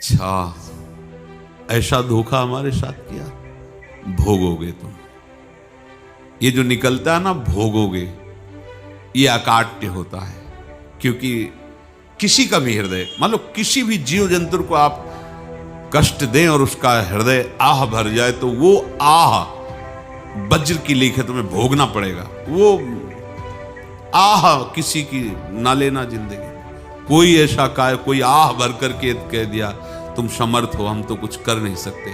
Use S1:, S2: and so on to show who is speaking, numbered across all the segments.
S1: अच्छा, ऐसा धोखा हमारे साथ किया, भोगोगे तुम। ये जो निकलता है ना भोगोगे, ये अकाट्य होता है। क्योंकि किसी का भी हृदय, मान लो किसी भी जीव जंतु को आप कष्ट दें और उसका हृदय आह भर जाए, तो वो आह वज्र की लीक है, तुम्हें भोगना पड़ेगा। वो आह किसी की ना लेना जिंदगी। कोई ऐसा कोई आह भर करके कह दिया तुम समर्थ हो, हम तो कुछ कर नहीं सकते,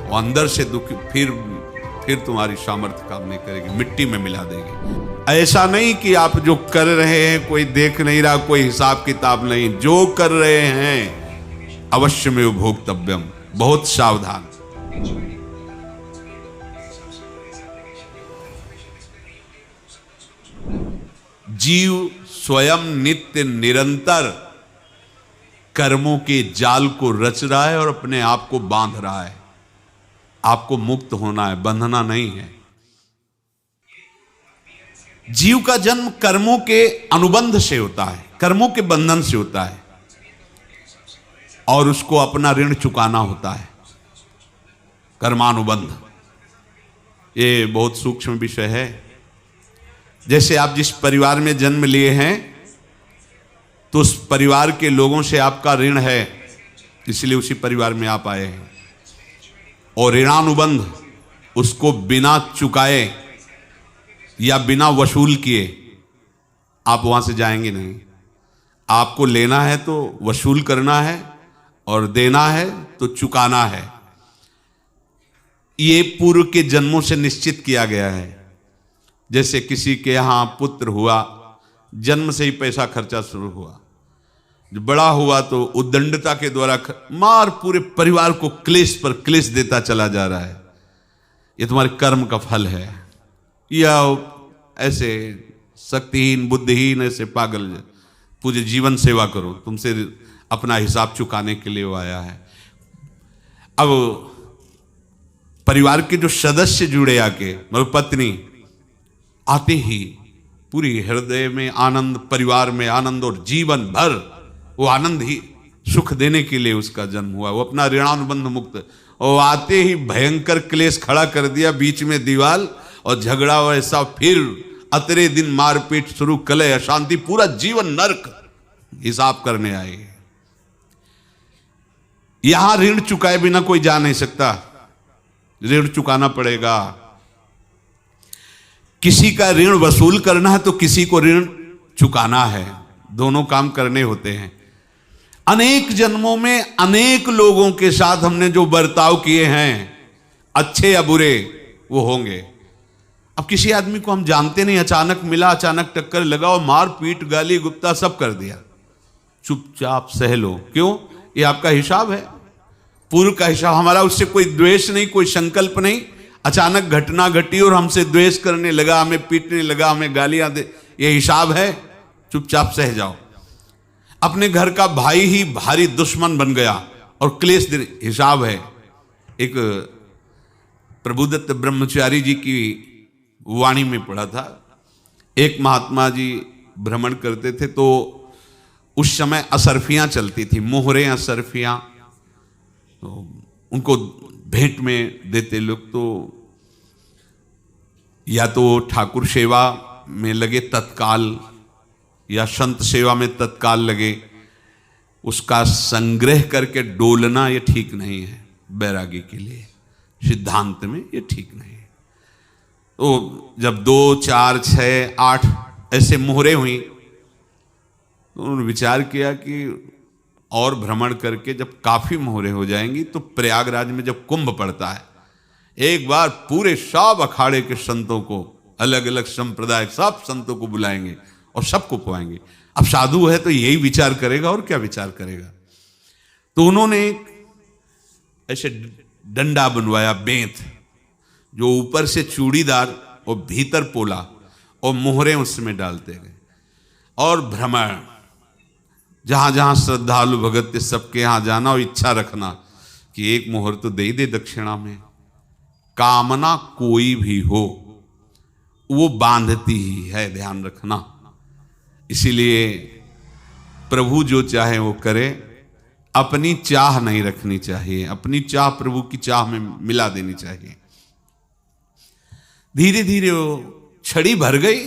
S1: और अंदर से दुख, फिर तुम्हारी सामर्थ्य काम नहीं करेगी, मिट्टी में मिला देगी। ऐसा नहीं कि आप जो कर रहे हैं कोई देख नहीं रहा, कोई हिसाब किताब नहीं, जो कर रहे हैं अवश्य में भोक्तव्यम, बहुत सावधान। जीव स्वयं नित्य निरंतर कर्मों के जाल को रच रहा है और अपने आप को बांध रहा है। आपको मुक्त होना है, बंधना नहीं है। जीव का जन्म कर्मों के अनुबंध से होता है, कर्मों के बंधन से होता है, और उसको अपना ऋण चुकाना होता है, कर्मानुबंध। ये बहुत सूक्ष्म विषय है। जैसे आप जिस परिवार में जन्म लिए हैं, तो उस परिवार के लोगों से आपका ऋण है, इसलिए उसी परिवार में आप आए हैं। और ऋणानुबंध उसको बिना चुकाए या बिना वसूल किए आप वहां से जाएंगे नहीं। आपको लेना है तो वसूल करना है, और देना है तो चुकाना है। ये पूर्व के जन्मों से निश्चित किया गया है। जैसे किसी के यहां पुत्र हुआ, जन्म से ही पैसा खर्चा शुरू हुआ, जो बड़ा हुआ तो उद्दंडता के द्वारा मार पूरे परिवार को क्लेश पर क्लेश देता चला जा रहा है। ये तुम्हारे कर्म का फल है। या ऐसे शक्तिहीन बुद्धिहीन ऐसे पागल पूरे जीवन सेवा करो, तुमसे अपना हिसाब चुकाने के लिए वो आया है। अब परिवार के जो सदस्य जुड़े आके, मतलब पत्नी आते ही पूरी हृदय में आनंद, परिवार में आनंद, और जीवन भर वो आनंद ही सुख देने के लिए उसका जन्म हुआ। वो अपना ऋणानुबंध मुक्त, और आते ही भयंकर क्लेश खड़ा कर दिया, बीच में दीवार और झगड़ा वैसा, फिर अतरे दिन मारपीट शुरू, कलह अशांति, पूरा जीवन नरक हिसाब करने आए। यहां ऋण चुकाए बिना कोई जा नहीं सकता, ऋण चुकाना पड़ेगा। किसी का ऋण वसूल करना है तो किसी को ऋण चुकाना है, दोनों काम करने होते हैं। अनेक जन्मों में अनेक लोगों के साथ हमने जो बर्ताव किए हैं, अच्छे या बुरे, वो होंगे। अब किसी आदमी को हम जानते नहीं, अचानक मिला, अचानक टक्कर लगा और मार पीट गाली गुप्ता सब कर दिया, चुपचाप सह लो। क्यों? ये आपका हिसाब है, पूर्व का हिसाब। हमारा उससे कोई द्वेष नहीं, कोई संकल्प नहीं। अचानक घटना घटी और हमसे द्वेष करने लगा, हमें पीटने लगा, हमें गालियां दे, ये हिसाब है, चुपचाप सह जाओ। अपने घर का भाई ही भारी दुश्मन बन गया और क्लेश दे, हिसाब है। एक प्रभुदत्त ब्रह्मचारी जी की वाणी में पढ़ा था, एक महात्मा जी भ्रमण करते थे, तो उस समय असरफियां चलती थी, मोहरे असरफियां, तो उनको भेंट में देते लोग। तो या तो ठाकुर सेवा में लगे तत्काल, या संत सेवा में तत्काल लगे, उसका संग्रह करके डोलना ये ठीक नहीं है बैरागी के लिए, सिद्धांत में ये ठीक नहीं है। तो जब 2, 4, 6, 8 ऐसे मोहरे हुई, तो उन्होंने विचार किया कि और भ्रमण करके जब काफी मोहरे हो जाएंगी तो प्रयागराज में जब कुंभ पड़ता है, एक बार पूरे सब अखाड़े के संतों को, अलग अलग संप्रदाय सब संतों को बुलाएंगे और सबको पवाएंगे। अब साधु है तो यही विचार करेगा, और क्या विचार करेगा। तो उन्होंने ऐसे डंडा बनवाया, बेंत, जो ऊपर से चूड़ीदार और भीतर पोला, और मोहरे उसमें डालते गए। और भ्रमण, जहां जहां श्रद्धालु भगत थे सबके यहां जाना और इच्छा रखना कि एक मोहर तो दे दे दक्षिणा में। कामना कोई भी हो वो बांधती ही है, ध्यान रखना। इसीलिए प्रभु जो चाहे वो करे, अपनी चाह नहीं रखनी चाहिए, अपनी चाह प्रभु की चाह में मिला देनी चाहिए। धीरे धीरे वो छड़ी भर गई।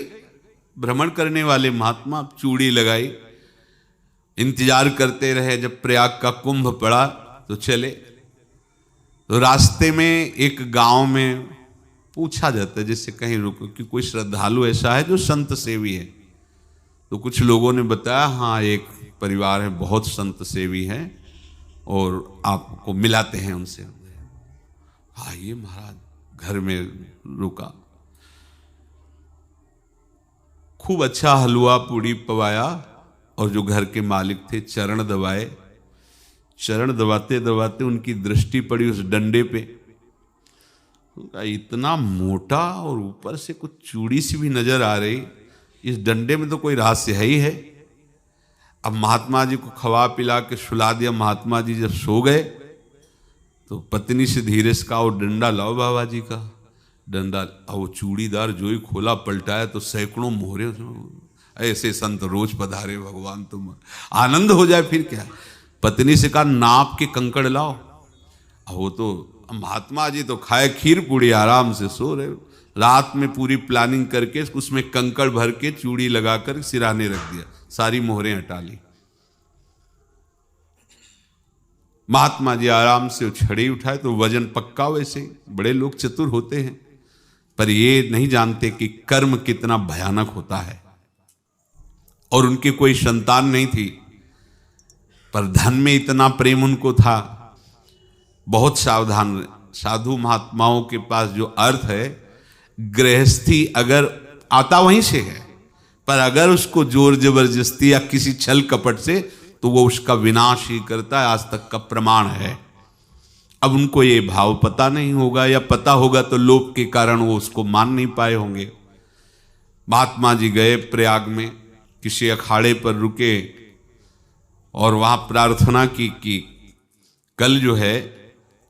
S1: भ्रमण करने वाले महात्मा चूड़ी लगाई, इंतजार करते रहे। जब प्रयाग का कुंभ पड़ा तो चले। तो रास्ते में एक गांव में पूछा जाता है, जैसे कहीं रुको कि कोई श्रद्धालु ऐसा है जो संत सेवी है। तो कुछ लोगों ने बताया, हाँ एक परिवार है बहुत संत सेवी है और आपको मिलाते हैं उनसे। आइए महाराज, घर में रुका। खूब अच्छा हलवा पूड़ी पवाया और जो घर के मालिक थे चरण दबाए। चरण दबाते दबाते उनकी दृष्टि पड़ी उस डंडे पे। इतना मोटा और ऊपर से कुछ चूड़ी सी भी नजर आ रही, इस डंडे में तो कोई रहस्य है ही है। अब महात्मा जी को खवा पिला के सुला दिया। महात्मा जी जब सो गए तो पत्नी से धीरे से कहा, वो डंडा लाओ बाबा जी का डंडा। वो चूड़ीदार जो ही खोला पलटाया तो सैकड़ों मोहरे। ऐसे संत रोज पधारे भगवान, तुम आनंद हो जाए फिर क्या। पत्नी से कहा, नाप के कंकड़ लाओ। वो तो महात्मा जी तो खाए खीर पूड़ी, आराम से सो रहे। रात में पूरी प्लानिंग करके उसमें कंकड़ भर के चूड़ी लगाकर सिराने रख दिया, सारी मोहरें हटा ली। महात्मा जी आराम से छड़ी उठाए तो वजन पक्का। वैसे बड़े लोग चतुर होते हैं, पर ये नहीं जानते कि कर्म कितना भयानक होता है। और उनकी कोई संतान नहीं थी, पर धन में इतना प्रेम उनको था। बहुत सावधान। साधु महात्माओं के पास जो अर्थ है, गृहस्थी अगर आता वहीं से है, पर अगर उसको जोर जबरदस्ती या किसी छल कपट से, तो वो उसका विनाश ही करता है। आज तक का प्रमाण है। अब उनको ये भाव पता नहीं होगा, या पता होगा तो लोभ के कारण वो उसको मान नहीं पाए होंगे। महात्मा जी गए प्रयाग में, किसी अखाड़े पर रुके और वहां प्रार्थना की कि कल जो है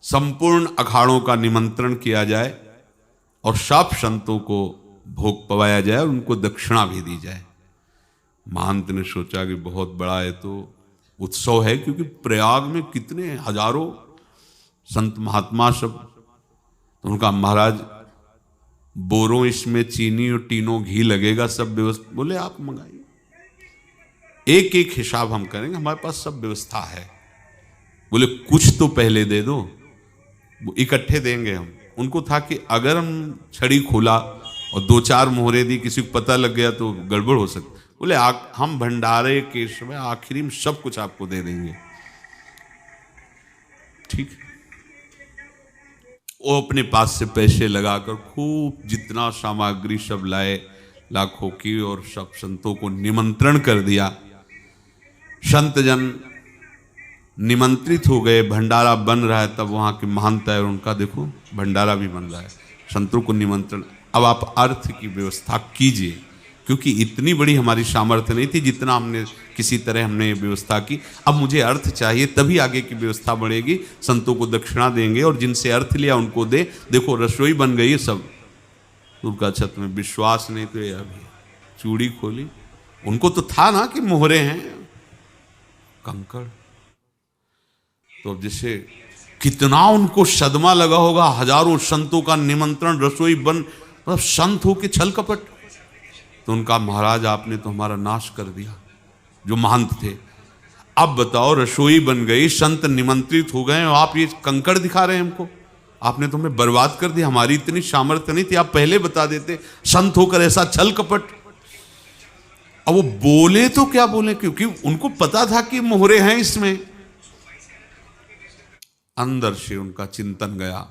S1: संपूर्ण अखाड़ों का निमंत्रण किया जाए और सब संतों को भोग पवाया जाए और उनको दक्षिणा भी दी जाए। महंत ने सोचा कि बहुत बड़ा है तो उत्सव है, क्योंकि प्रयाग में कितने हजारों संत महात्मा सब। तो उनका महाराज बोरों इसमें चीनी और टीनों घी लगेगा, सब व्यवस्था। बोले आप मंगाइए, एक एक हिसाब हम करेंगे, हमारे पास सब व्यवस्था है। बोले कुछ तो पहले दे दो, वो इकट्ठे देंगे हम। उनको था कि अगर हम छड़ी खोला और दो चार मोहरे दी, किसी को पता लग गया तो गड़बड़ हो सकती। बोले हम भंडारे के समय आखिरी में सब कुछ आपको दे देंगे। ठीक। वो अपने पास से पैसे लगाकर खूब जितना सामग्री सब लाए लाखों की, और सब संतों को निमंत्रण कर दिया। संत जन निमंत्रित हो गए, भंडारा बन रहा है। तब वहां के महंत है और उनका देखो भंडारा भी बन रहा है, संतों को निमंत्रण। अब आप अर्थ की व्यवस्था कीजिए, क्योंकि इतनी बड़ी हमारी सामर्थ्य नहीं थी जितना हमने किसी तरह हमने व्यवस्था की। अब मुझे अर्थ चाहिए, तभी आगे की व्यवस्था बढ़ेगी। संतों को दक्षिणा देंगे और जिनसे अर्थ लिया उनको दे। देखो रसोई बन गई है सब। उनका छत में विश्वास नहीं तो ये अभी चूड़ी खोली। उनको तो था ना कि मोहरे हैं, कंकड़। तो अब जैसे कितना उनको सदमा लगा होगा। हजारों संतों का निमंत्रण, रसोई बन, मतलब संत हो के छल कपट। तो उनका महाराज आपने तो हमारा नाश कर दिया, जो महंत थे। अब बताओ रसोई बन गई, संत निमंत्रित हो गए और आप ये कंकड़ दिखा रहे हैं हमको। आपने तो हमें बर्बाद कर दिया। हमारी इतनी सामर्थ्य नहीं थी, आप पहले बता देते। संत होकर ऐसा छल कपट। अब वो बोले तो क्या बोले, क्योंकि उनको पता था कि मोहरे हैं इसमें। अंदर से उनका चिंतन गया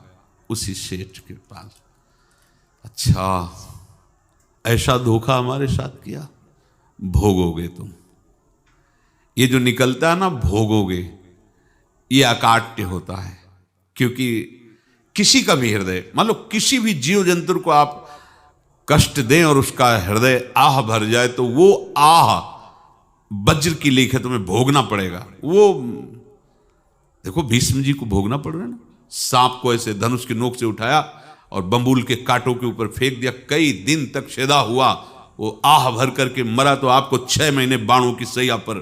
S1: उसी सेठ के पास, अच्छा ऐसा धोखा हमारे साथ किया, भोगोगे तुम। ये जो निकलता है ना भोगोगे, ये अकाट्य होता है। क्योंकि किसी का भी हृदय, मान लो किसी भी जीव जंतु को आप कष्ट दें और उसका हृदय आह भर जाए, तो वो आह वज्र की लेख है, तुम्हें भोगना पड़ेगा। वो देखो भीष्म जी को भोगना पड़ रहा है ना। सांप को ऐसे धनुष की नोक से उठाया और बंबूल के कांटों के ऊपर फेंक दिया, कई दिन तक शेदा हुआ, वो आह भर करके मरा। तो आपको 6 महीने बाणों की सैया पर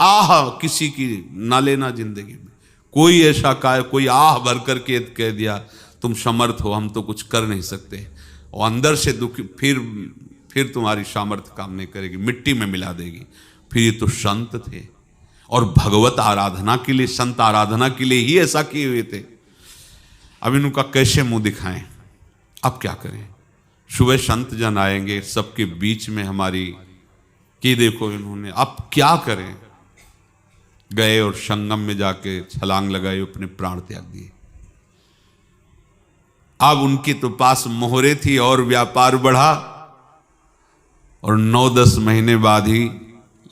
S1: आह किसी की ना लेना जिंदगी में। कोई ऐसा कोई आह भर करके कह दिया तुम समर्थ हो, हम तो कुछ कर नहीं सकते, और अंदर से दुखी, फिर तुम्हारी सामर्थ्य काम नहीं करेगी, मिट्टी में मिला देगी। फिर ये तो संत थे और भगवत आराधना के लिए, संत आराधना के लिए ही ऐसा किए हुए थे। अब इनका कैसे मुंह दिखाएं, अब क्या करें। सुबह संत जन आएंगे, सबके बीच में हमारी कि देखो इन्होंने, अब क्या करें। गए और संगम में जाके छलांग लगाई, अपने प्राण त्याग दिए। अब उनके तो पास मोहरे थी और व्यापार बढ़ा, और 9-10 महीने बाद ही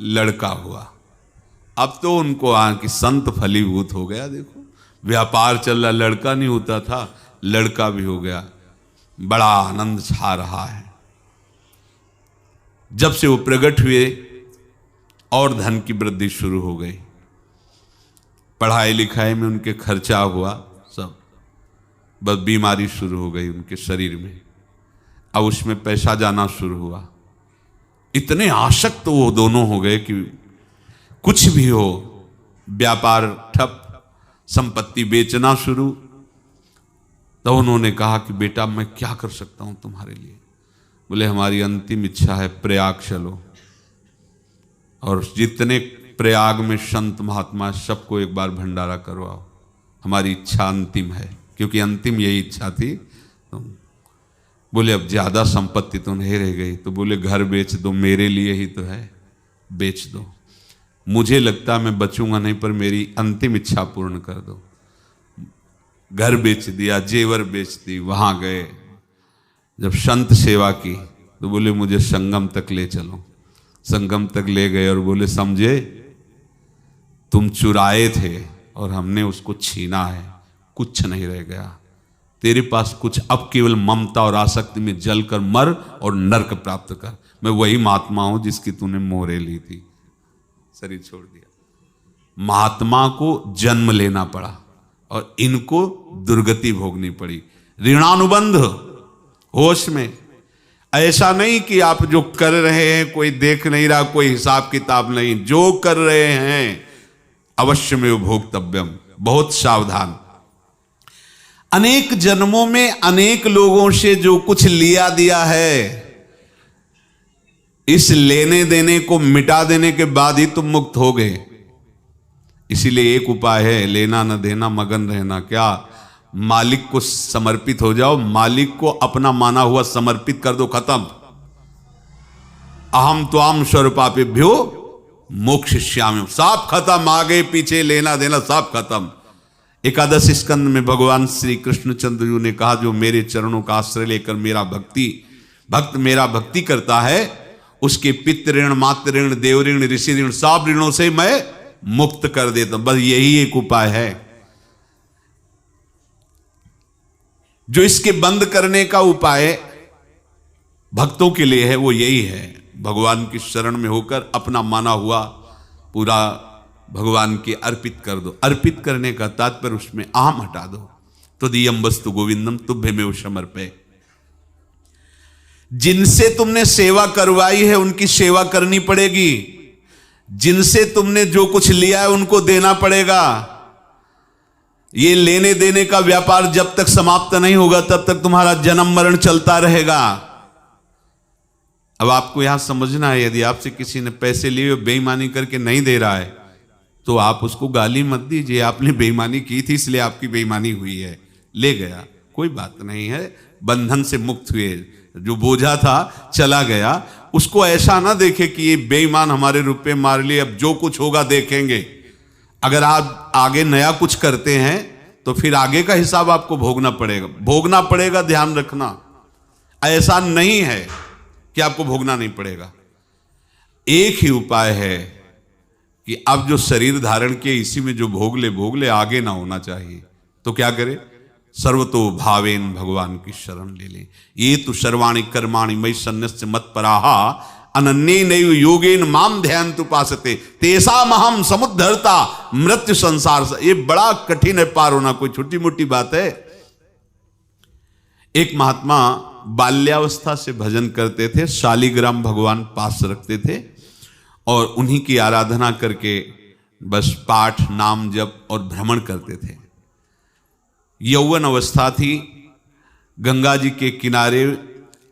S1: लड़का हुआ। अब तो उनको कि संत फलीभूत हो गया। देखो व्यापार चल रहा, लड़का नहीं होता था, लड़का भी हो गया। बड़ा आनंद छा रहा है। जब से वो प्रकट हुए और धन की वृद्धि शुरू हो गई, पढ़ाई लिखाई में उनके खर्चा हुआ सब, बस बीमारी शुरू हो गई उनके शरीर में। अब उसमें पैसा जाना शुरू हुआ। इतने आसक्त तो वो दोनों हो गए कि कुछ भी हो, व्यापार ठप, संपत्ति बेचना शुरू। तो उन्होंने कहा कि बेटा मैं क्या कर सकता हूं तुम्हारे लिए। बोले हमारी अंतिम इच्छा है प्रयाग चलो, और जितने प्रयाग में संत महात्मा सबको एक बार भंडारा करवाओ, हमारी इच्छा अंतिम है। क्योंकि अंतिम यही इच्छा थी। तो बोले अब ज्यादा संपत्ति तो नहीं रह गई। तो बोले घर बेच दो, मेरे लिए ही तो है, बेच दो। मुझे लगता मैं बचूंगा नहीं, पर मेरी अंतिम इच्छा पूर्ण कर दो। घर बेच दिया, जेवर बेच दी। वहां गए, जब संत सेवा की तो बोले मुझे संगम तक ले चलो। संगम तक ले गए और बोले समझे तुम चुराए थे और हमने उसको छीना है, कुछ नहीं रह गया तेरे पास कुछ, अब केवल ममता और आसक्ति में जलकर मर और नरक प्राप्त कर। मैं वही महात्मा हूं जिसकी तूने मोहरे ली थी, शरीर छोड़ दिया। महात्मा को जन्म लेना पड़ा और इनको दुर्गति भोगनी पड़ी। ऋणानुबंध होश में, ऐसा नहीं कि आप जो कर रहे हैं कोई देख नहीं रहा, कोई हिसाब किताब नहीं, जो कर रहे हैं अवश्य में भोक्तव्यम। बहुत सावधान। अनेक जन्मों में अनेक लोगों से जो कुछ लिया दिया है, इस लेने देने को मिटा देने के बाद ही तुम मुक्त हो गए। इसीलिए एक उपाय है, लेना न देना मगन रहना। क्या? मालिक को समर्पित हो जाओ, मालिक को अपना माना हुआ समर्पित कर दो, खत्म। अहम त्वाम स्वरूपापेभ्यो मोक्षयिष्यामि, सब खत्म। आगे पीछे लेना देना सब खत्म। एकादश स्कंद में भगवान श्री कृष्णचंद्र जी ने कहा जो मेरे चरणों का आश्रय लेकर भक्त मेरा भक्ति करता है, उसके पितृ ऋण, मातृ ऋण, देव ऋण, ऋषि ऋण, सब ऋणों से मैं मुक्त कर देता हूं। बस यही एक उपाय है जो इसके बंद करने का उपाय भक्तों के लिए है। वो यही है, भगवान की शरण में होकर अपना माना हुआ पूरा भगवान के अर्पित कर दो। अर्पित करने का तात्पर्य उसमें अहम हटा दो। तो दियम वस्तु गोविंदम तुभ्यमेव समर्पये। जिनसे तुमने सेवा करवाई है उनकी सेवा करनी पड़ेगी। जिनसे तुमने जो कुछ लिया है उनको देना पड़ेगा। ये लेने देने का व्यापार जब तक समाप्त नहीं होगा तब तक तुम्हारा जन्म मरण चलता रहेगा। अब आपको यहां समझना है, यदि आपसे किसी ने पैसे लिए बेईमानी करके नहीं दे रहा है तो आप उसको गाली मत दीजिए। आपने बेईमानी की थी इसलिए आपकी बेईमानी हुई है, ले गया, कोई बात नहीं है, बंधन से मुक्त हुए, जो बोझा था चला गया। उसको ऐसा ना देखे कि ये बेईमान हमारे रुपए मार लिए, अब जो कुछ होगा देखेंगे। अगर आप आगे नया कुछ करते हैं तो फिर आगे का हिसाब आपको भोगना पड़ेगा, ध्यान रखना। ऐसा नहीं है कि आपको भोगना नहीं पड़ेगा। एक ही उपाय है कि अब जो शरीर धारण किए इसी में जो भोग ले, आगे ना होना चाहिए। तो क्या करे? सर्वतो भावेन भगवान की शरण ले ले। ये तो सर्वाणि कर्माणि मयि सन्न्यस्य मत्पराः अनन्येनैव योगेन माम ध्यायन्तु उपासते तेषामहं समुद्धर्ता मृत्यु संसार से। ये बड़ा कठिन है पार होना, कोई छोटी मोटी बात है। एक महात्मा बाल्यावस्था से भजन करते थे, शालिग्राम भगवान पास रखते थे और उन्हीं की आराधना करके बस पाठ नाम जप और भ्रमण करते थे। यौवन अवस्था थी, गंगा जी के किनारे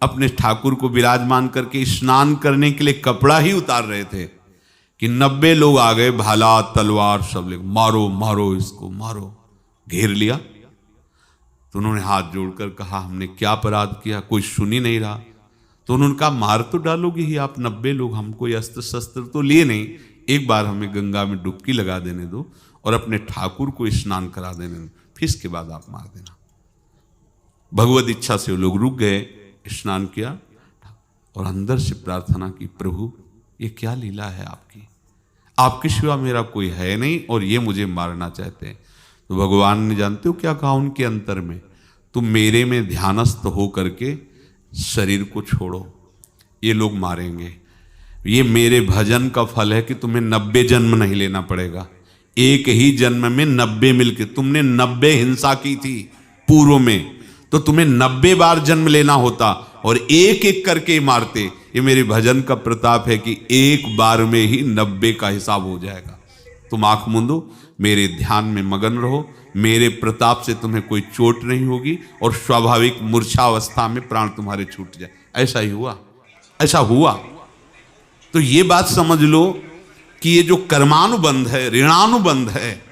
S1: अपने ठाकुर को विराजमान करके स्नान करने के लिए कपड़ा ही उतार रहे थे कि 90 लोग आ गए, भाला तलवार सब ले, मारो मारो इसको मारो, घेर लिया। तो उन्होंने हाथ जोड़कर कहा हमने क्या अपराध किया, कोई सुन ही नहीं रहा। तो उन्होंने कहा मार तो डालोगे ही आप 90 लोग, हम कोई अस्त्र शस्त्र तो लिए नहीं, एक बार हमें गंगा में डुबकी लगा देने दो और अपने ठाकुर को स्नान करा देने दो, फिर इसके बाद आप मार देना। भगवत इच्छा से वो लोग रुक गए, स्नान किया और अंदर से प्रार्थना की, प्रभु ये क्या लीला है आपकी, आपके सिवा मेरा कोई है नहीं और ये मुझे मारना चाहते हैं। तो भगवान ने जानते हो क्या कहा उनके अंतर में, तुम मेरे में ध्यानस्थ हो करके शरीर को छोड़ो, ये लोग मारेंगे, ये मेरे भजन का फल है कि तुम्हें 90 जन्म नहीं लेना पड़ेगा, एक ही जन्म में 90 मिलके, तुमने 90 हिंसा की थी पूर्व में, तो तुम्हें 90 बार जन्म लेना होता और एक एक करके मारते। ये मेरे भजन का प्रताप है कि एक बार में ही 90 का हिसाब हो जाएगा। तुम आंख मूंदो, मेरे ध्यान में मगन रहो, मेरे प्रताप से तुम्हें कोई चोट नहीं होगी और स्वाभाविक मूर्छावस्था में प्राण तुम्हारे छूट जाए। ऐसा ही हुआ, ऐसा हुआ। तो ये बात समझ लो कि ये जो कर्मानुबंध है, ऋणानुबंध है।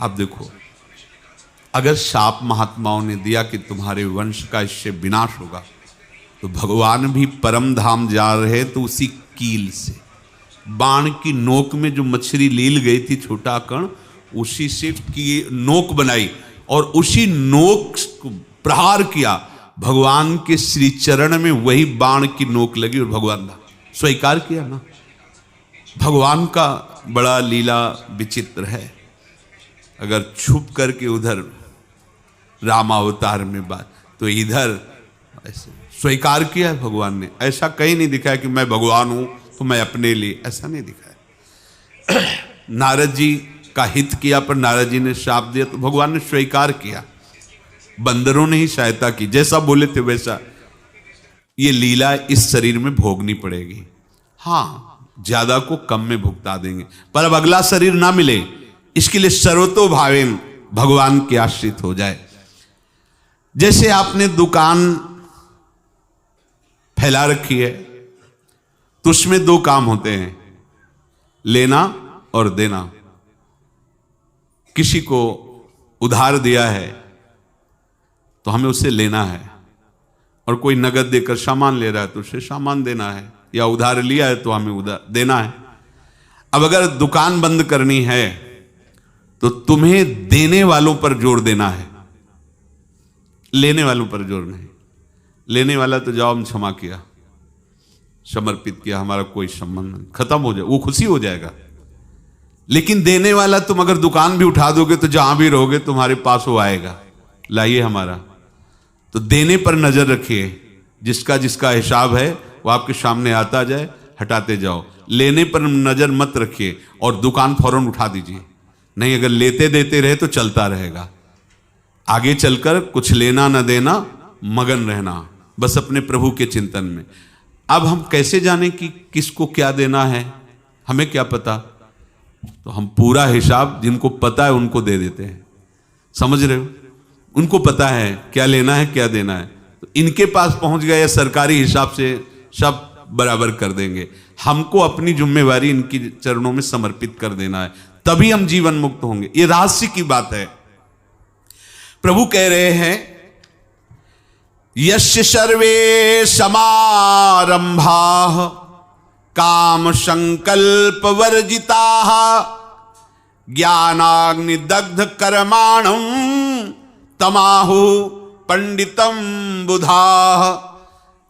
S1: अब देखो, अगर शाप महात्माओं ने दिया कि तुम्हारे वंश का इससे विनाश होगा, तो भगवान भी परम धाम जा रहे तो उसी कील से, बाण की नोक में जो मछली लील गई थी छोटा कण, उसी से की नोक बनाई और उसी नोक को प्रहार किया, भगवान के श्री चरण में वही बाण की नोक लगी और भगवान ने स्वीकार किया ना। भगवान का बड़ा लीला विचित्र है। अगर छुप करके उधर रामावतार में बात, तो इधर ऐसे स्वीकार किया है भगवान ने। ऐसा कहीं नहीं दिखाया कि मैं भगवान हूं तो मैं अपने लिए, ऐसा नहीं दिखाया। नारद जी का हित किया पर नारद जी ने शाप दिया तो भगवान ने स्वीकार किया। बंदरों ने ही सहायता की, जैसा बोले थे वैसा। ये लीला इस शरीर में भोगनी पड़ेगी। हाँ, ज्यादा को कम में भुगता देंगे, पर अब अगला शरीर ना मिले, इसके लिए सर्वतो भावेन भगवान के आश्रित हो जाए। जैसे आपने दुकान फैला रखी है तो उसमें दो काम होते हैं, लेना और देना। किसी को उधार दिया है तो हमें उससे लेना है, और कोई नगद देकर सामान ले रहा है तो उससे सामान देना है, या उधार लिया है तो हमें उधार देना है। अब अगर दुकान बंद करनी है तो तुम्हें देने वालों पर जोर देना है, लेने वालों पर जोर नहीं। लेने वाला तो जाओ हम क्षमा किया, समर्पित किया, हमारा कोई संबंध नहीं, खत्म हो जाए, वो खुशी हो जाएगा। लेकिन देने वाला तुम अगर दुकान भी उठा दोगे तो जहां भी रहोगे तुम्हारे पास वो आएगा, लाइए हमारा। तो देने पर नजर रखिए, जिसका जिसका हिसाब है वो आपके सामने आता जाए, हटाते जाओ। लेने पर नजर मत रखिए और दुकान फौरन उठा दीजिए, नहीं अगर लेते देते रहे तो चलता रहेगा। आगे चलकर कुछ लेना न देना, मगन रहना बस अपने प्रभु के चिंतन में। अब हम कैसे जाने कि किसको क्या देना है, हमें क्या पता? तो हम पूरा हिसाब जिनको पता है उनको दे देते हैं, समझ रहे हो? उनको पता है क्या लेना है क्या देना है, तो इनके पास पहुंच गए या सरकारी हिसाब से सब बराबर कर देंगे। हमको अपनी जिम्मेवारी इनकी चरणों में समर्पित कर देना है, तभी हम जीवन मुक्त होंगे। ये रहस्य की बात है। प्रभु कह रहे हैं, यस्य सर्वे समारंभाः काम संकल्प वर्जिताः ज्ञानाग्नि दग्ध कर्माणं तमाहु पंडितम बुधाः।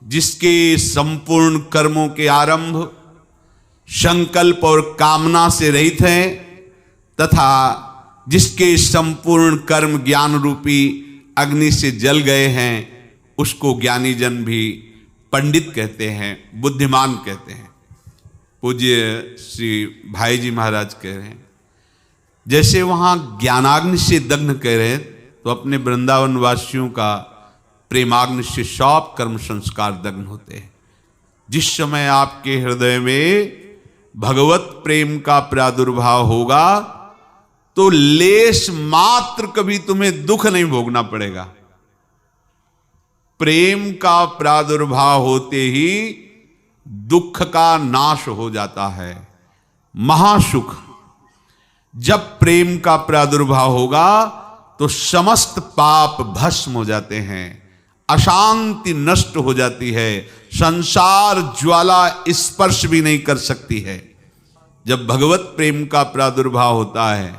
S1: जिसके संपूर्ण कर्मों के आरंभ संकल्प और कामना से रहित हैं, तथा जिसके संपूर्ण कर्म ज्ञान रूपी अग्नि से जल गए हैं, उसको ज्ञानी जन भी पंडित कहते हैं, बुद्धिमान कहते हैं। पूज्य श्री भाई जी महाराज कह रहे हैं, जैसे वहां ज्ञानाग्नि से दग्न कह रहे हैं, तो अपने वृंदावन वासियों का प्रेमाग्नि से सब कर्म संस्कार दग्न होते हैं। जिस समय आपके हृदय में भगवत प्रेम का प्रादुर्भाव होगा तो लेश मात्र कभी तुम्हें दुख नहीं भोगना पड़ेगा। प्रेम का प्रादुर्भाव होते ही दुख का नाश हो जाता है, महासुख। जब प्रेम का प्रादुर्भाव होगा तो समस्त पाप भस्म हो जाते हैं, अशांति नष्ट हो जाती है, संसार ज्वाला स्पर्श भी नहीं कर सकती है। जब भगवत प्रेम का प्रादुर्भाव होता है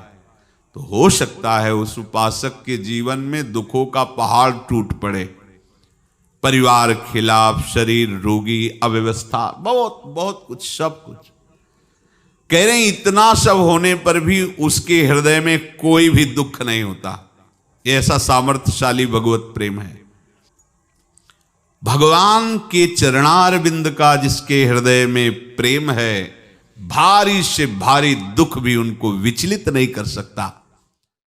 S1: तो हो सकता है उस उपासक के जीवन में दुखों का पहाड़ टूट पड़े, परिवार खिलाफ, शरीर रोगी, अव्यवस्था, बहुत बहुत कुछ, सब कुछ। कह रहे हैं इतना सब होने पर भी उसके हृदय में कोई भी दुख नहीं होता। ये ऐसा सामर्थ्यशाली भगवत प्रेम है। भगवान के चरणारविंद का जिसके हृदय में प्रेम है, भारी से भारी दुख भी उनको विचलित नहीं कर सकता।